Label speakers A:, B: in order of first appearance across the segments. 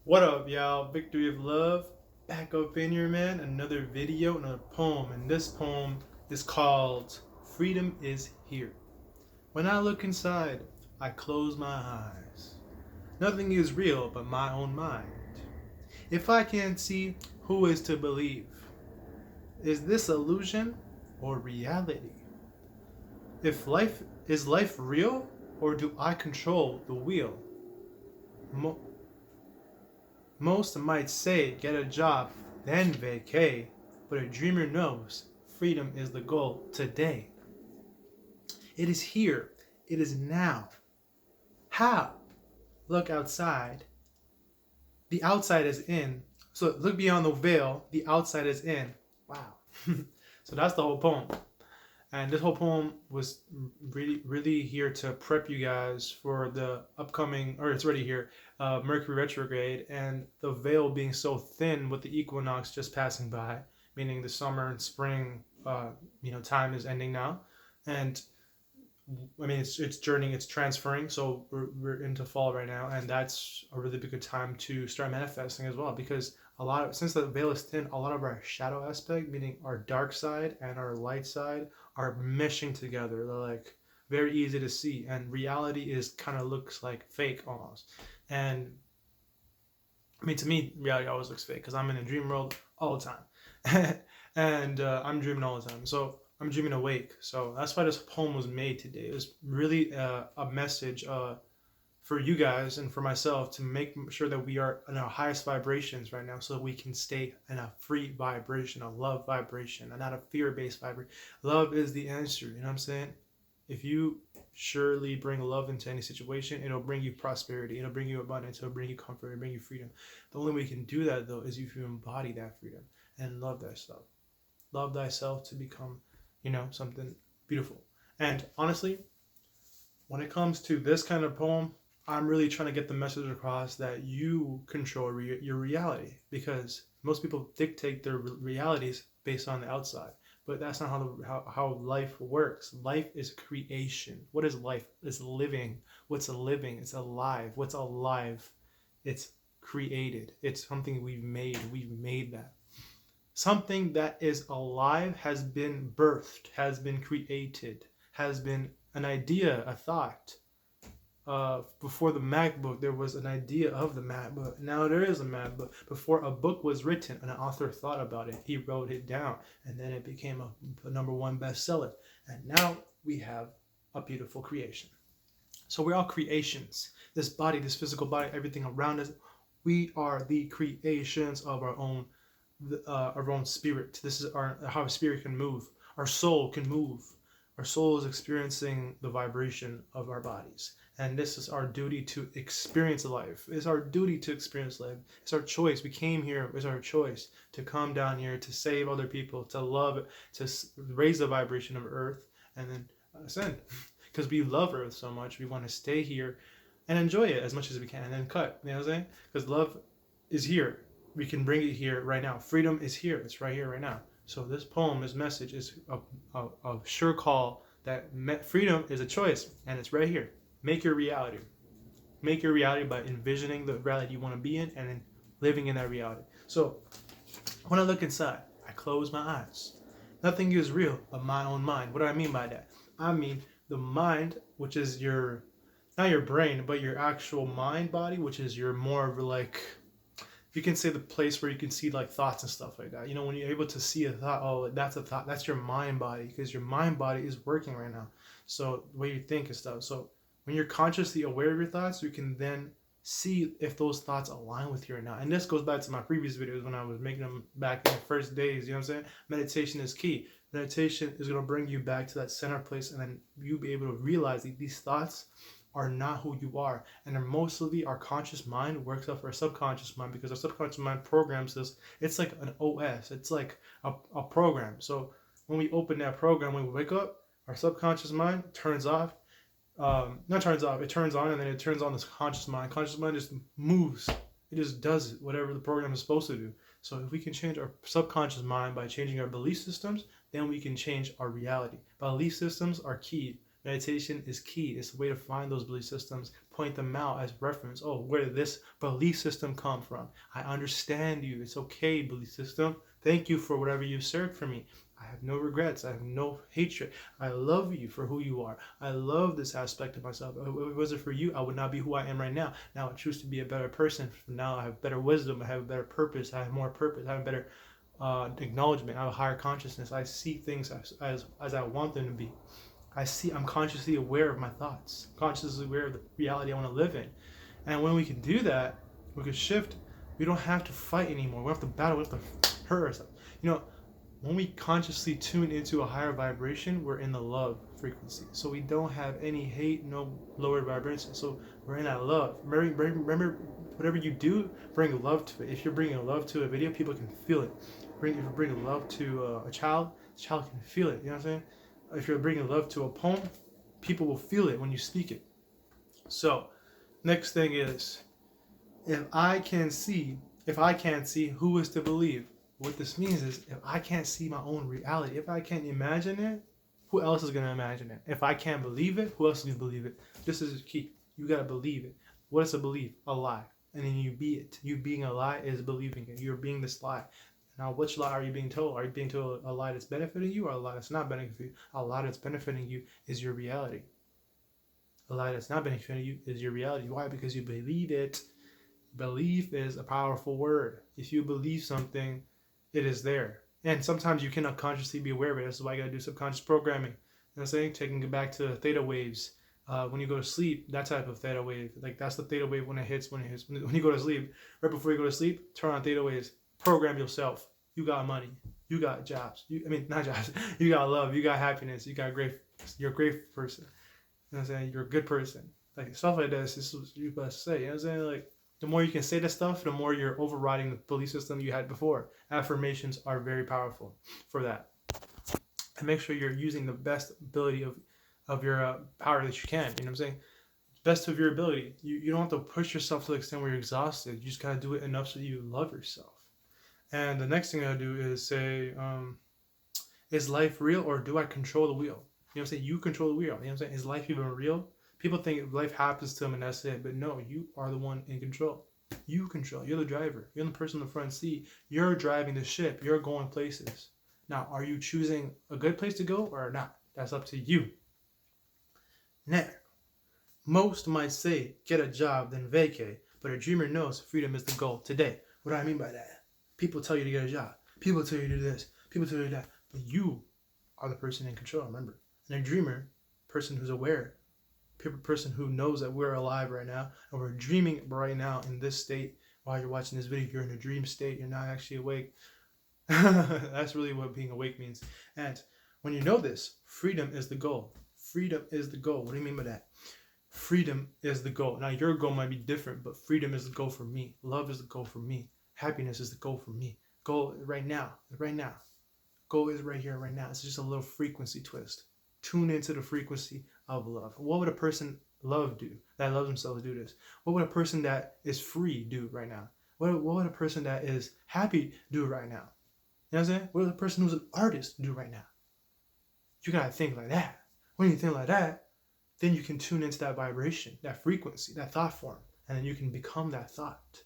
A: What up, y'all? Victory of Love. Back up in here, man. Another video, another poem. And this poem is called Freedom is Here. When I look inside, I close my eyes. Nothing is real but my own mind. If I can't see, who is to believe? Is this illusion or reality? If life real or do I control the wheel? Mo- Most might say get a job, then vacay, but a dreamer knows freedom is the goal today. It is here, it is now. How? Look outside. The outside is in. So look beyond the veil, the outside is in. Wow. So that's the whole poem. And this whole poem was really here to prep you guys for the upcoming, or it's already here, Mercury Retrograde, and the veil being so thin with the equinox just passing by, meaning the summer and spring, time is ending now, and I mean it's journeying, it's transferring, so we're into fall right now, and that's a really good time to start manifesting as well because since the veil is thin, a lot of our shadow aspect, meaning our dark side and our light side, are meshing together. They're like very easy to see, and reality is kind of looks like fake almost. And I mean, to me, reality always looks fake because I'm in a dream world all the time, and I'm dreaming all the time. So I'm dreaming awake. So that's why this poem was made today. It was really a message for you guys and for myself to make sure that we are in our highest vibrations right now, so that we can stay in a free vibration, a love vibration, and not a fear-based vibration. Love is the answer. You know what I'm saying? If you surely bring love into any situation, it'll bring you prosperity, it'll bring you abundance, it'll bring you comfort, it'll bring you freedom. The only way you can do that though is if you embody that freedom and love thyself. Love thyself to become, something beautiful. And honestly, when it comes to this kind of poem, I'm really trying to get the message across that you control your reality, because most people dictate their realities based on the outside. But that's not how life works. Life is creation. What is life? It's living. What's living? It's alive. What's alive? It's created. It's something we've made. We've made that. Something that is alive has been birthed, has been created, has been an idea, a thought. Before the MacBook, there was an idea of the MacBook. Now there is a MacBook. Before a book was written, an author thought about it. He wrote it down, and then it became a number one bestseller. And now we have a beautiful creation. So we're all creations. This body, this physical body, everything around us, we are the creations of our own spirit. This is how a spirit can move. Our soul can move. Our soul is experiencing the vibration of our bodies. And this is our duty to experience life. It's our duty to experience life. It's our choice. We came here. It's our choice to come down here, to save other people, to love, to raise the vibration of Earth, and then ascend. Because we love Earth so much, we want to stay here and enjoy it as much as we can, and then cut. You know what I'm saying? Because love is here. We can bring it here right now. Freedom is here. It's right here right now. So this poem, this message is a sure call that freedom is a choice, and it's right here. Make your reality. Make your reality by envisioning the reality you want to be in and then living in that reality. So when I look inside, I close my eyes. Nothing is real but my own mind. What do I mean by that? I mean the mind, which is not your brain, but your actual mind body, which is your more of like, you can say the place where you can see like thoughts and stuff like that. When you're able to see a thought, oh, that's a thought, that's your mind body, because your mind body is working right now. So the way you think and stuff. So when you're consciously aware of your thoughts, you can then see if those thoughts align with you or not. And this goes back to my previous videos when I was making them back in the first days. You know what I'm saying? Meditation is key. Meditation is going to bring you back to that center place, and then you'll be able to realize that these thoughts are not who you are. And then mostly our conscious mind works off our subconscious mind, because our subconscious mind programs this. It's like an OS. It's like a program. So when we open that program, when we wake up, our subconscious mind turns off. Not turns off, it turns on, and then it turns on this conscious mind. Conscious mind just moves. It just does whatever the program is supposed to do. So if we can change our subconscious mind by changing our belief systems, then we can change our reality. Belief systems are key. Meditation is key. It's a way to find those belief systems, point them out as reference. Oh, where did this belief system come from? I understand you. It's okay, belief system. Thank you for whatever you've served for me. I have no regrets. I have no hatred. I love you for who you are. I love this aspect of myself. If it wasn't for you, I would not be who I am right now. Now I choose to be a better person. Now I have better wisdom. I have a better purpose. I have more purpose. I have a better acknowledgement. I have a higher consciousness. I see things as I want them to be. I'm consciously aware of my thoughts, consciously aware of the reality I want to live in. And when we can do that, we can shift. We don't have to fight anymore. We don't have to battle. We don't have to hurt ourselves. When we consciously tune into a higher vibration, we're in the love frequency. So we don't have any hate, no lower vibration. So we're in that love. Remember, whatever you do, bring love to it. If you're bringing love to a video, people can feel it. If you're bringing love to a child, the child can feel it. You know what I'm saying? If you're bringing love to a poem, people will feel it when you speak it. So, next thing is, if I can't see, who is to believe? What this means is, if I can't see my own reality, if I can't imagine it, who else is going to imagine it? If I can't believe it, who else is going to believe it? This is key. You got to believe it. What is a belief? A lie. And then you be it. You being a lie is believing it. You're being this lie. Now, which lie are you being told? Are you being told a lie that's benefiting you or a lie that's not benefiting you? A lie that's benefiting you is your reality. A lie that's not benefiting you is your reality. Why? Because you believe it. Belief is a powerful word. If you believe something, it is there. And sometimes you cannot consciously be aware of it. That's why you got to do subconscious programming. You know what I'm saying? Taking it back to theta waves. When you go to sleep, that type of theta wave. Like, that's the theta wave when it hits. When you go to sleep, right before you go to sleep, turn on theta waves. Program yourself. You got money. You got jobs. Not jobs. You got love. You got happiness. You're a great person. You know what I'm saying? You're a good person. Like, stuff like this is what you best say. You know what I'm saying? Like, the more you can say this stuff, the more you're overriding the belief system you had before. Affirmations are very powerful for that. And make sure you're using the best ability of your power that you can. You know what I'm saying? Best of your ability. You don't have to push yourself to the extent where you're exhausted. You just got to do it enough so you love yourself. And the next thing I do is say, is life real or do I control the wheel? You know what I'm saying? You control the wheel. You know what I'm saying? Is life even real? People think life happens to them and that's it. But no, you are the one in control. You control. You're the driver. You're the person in the front seat. You're driving the ship. You're going places. Now, are you choosing a good place to go or not? That's up to you. Now, most might say, get a job, then vacate. But a dreamer knows freedom is the goal today. What do I mean by that? People tell you to get a job. People tell you to do this. People tell you that. But you are the person in control, remember. And a dreamer, person who's aware, person who knows that we're alive right now, and we're dreaming right now in this state. While you're watching this video, you're in a dream state. You're not actually awake. That's really what being awake means. And when you know this, freedom is the goal. Freedom is the goal. What do you mean by that? Freedom is the goal. Now, your goal might be different, but freedom is the goal for me. Love is the goal for me. Happiness is the goal for me. Goal right now. Right now. Goal is right here, right now. It's just a little frequency twist. Tune into the frequency of love. What would a person love do? That loves themselves do this. What would a person that is free do right now? What would a person that is happy do right now? You know what I'm saying? What would a person who's an artist do right now? You gotta think like that. When you think like that, then you can tune into that vibration, that frequency, that thought form, and then you can become that thought.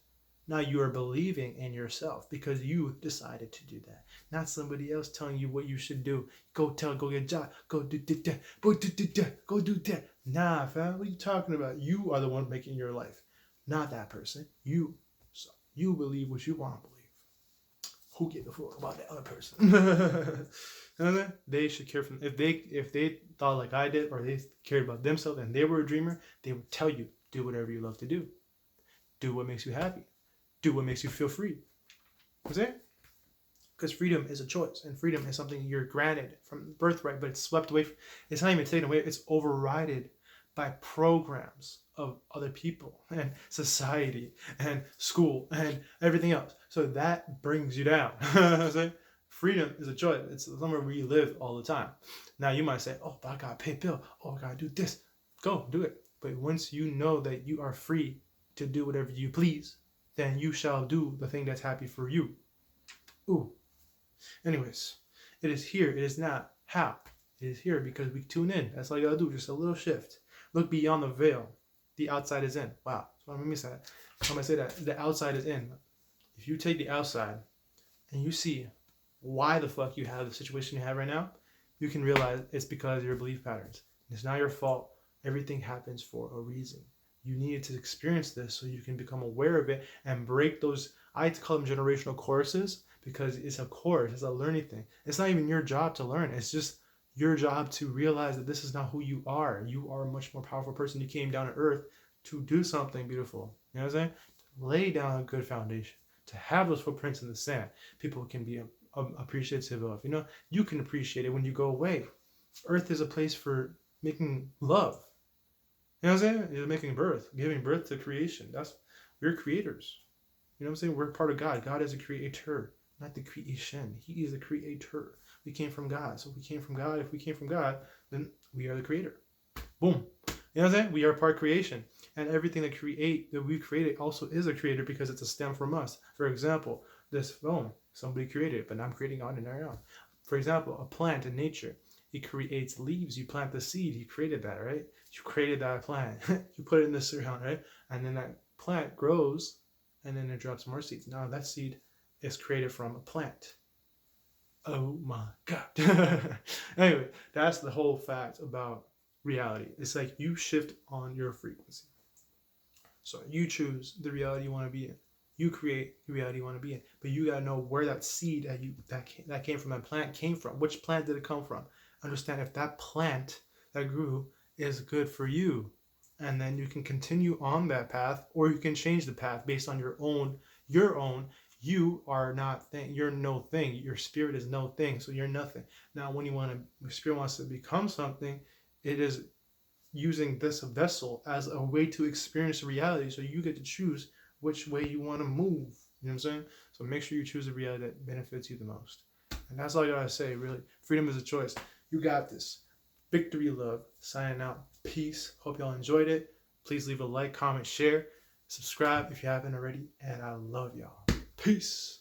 A: Now you are believing in yourself because you decided to do that. Not somebody else telling you what you should do. Go get a job. Go do that. Go do that. Nah, fam. What are you talking about? You are the one making your life. Not that person. You. So you believe what you want to believe. Who gives a fuck about that other person? They should care from if they thought like I did or they cared about themselves and they were a dreamer, they would tell you, do whatever you love to do. Do what makes you happy. Do what makes you feel free. You see? Because freedom is a choice, and freedom is something you're granted from birthright, but it's swept away. It's not even taken away. It's overridden by programs of other people and society and school and everything else. So that brings you down. See? Freedom is a choice. It's somewhere where you live all the time. Now you might say, oh, but I gotta pay a bill. Oh, I gotta do this. Go do it. But once you know that you are free to do whatever you please, then you shall do the thing that's happy for you. Ooh. Anyways, it is here. It is not how. is here because we tune in. That's all you gotta do, just a little shift. Look beyond the veil. The outside is in. Wow. So let me say that. I'm gonna say that the outside is in. If you take the outside and you see why the fuck you have the situation you have right now, you can realize it's because of your belief patterns. It's not your fault. Everything happens for a reason. You needed to experience this so you can become aware of it and break those, I like to call them generational courses, because it's a course, it's a learning thing. It's not even your job to learn. It's just your job to realize that this is not who you are. You are a much more powerful person. You came down to earth to do something beautiful. You know what I'm saying? To lay down a good foundation, to have those footprints in the sand. People can be appreciative of. You know, you can appreciate it when you go away. Earth is a place for making love. You know what I'm saying? You're making birth, giving birth to creation. We're creators. You know what I'm saying? We're part of God. God is a creator, not the creation. He is a creator. We came from God. So if we came from God, then we are the creator. Boom. You know what I'm saying? We are part creation. And everything that we created also is a creator because it's a stem from us. For example, this phone, somebody created it, but I'm creating on and on. For example, a plant in nature, it creates leaves. You plant the seed, you created that, right? You created that plant. You put it in the ground, right? And then that plant grows, and then it drops more seeds. Now that seed is created from a plant. Oh my God. Anyway, that's the whole fact about reality. It's like you shift on your frequency. So you choose the reality you want to be in. You create the reality you want to be in. But you gotta know where that seed that came from, that plant came from. Which plant did it come from? Understand if that plant that grew is good for you. And then you can continue on that path, or you can change the path based on your own. You are not thing. You're no thing. Your spirit is no thing. So you're nothing. Now, when your spirit wants to become something, it is using this vessel as a way to experience reality. So you get to choose which way you want to move. You know what I'm saying? So make sure you choose a reality that benefits you the most. And that's all I gotta say, really. Freedom is a choice. You got this. Victory, love. Signing out. Peace. Hope y'all enjoyed it. Please leave a like, comment, share, subscribe if you haven't already. And I love y'all. Peace.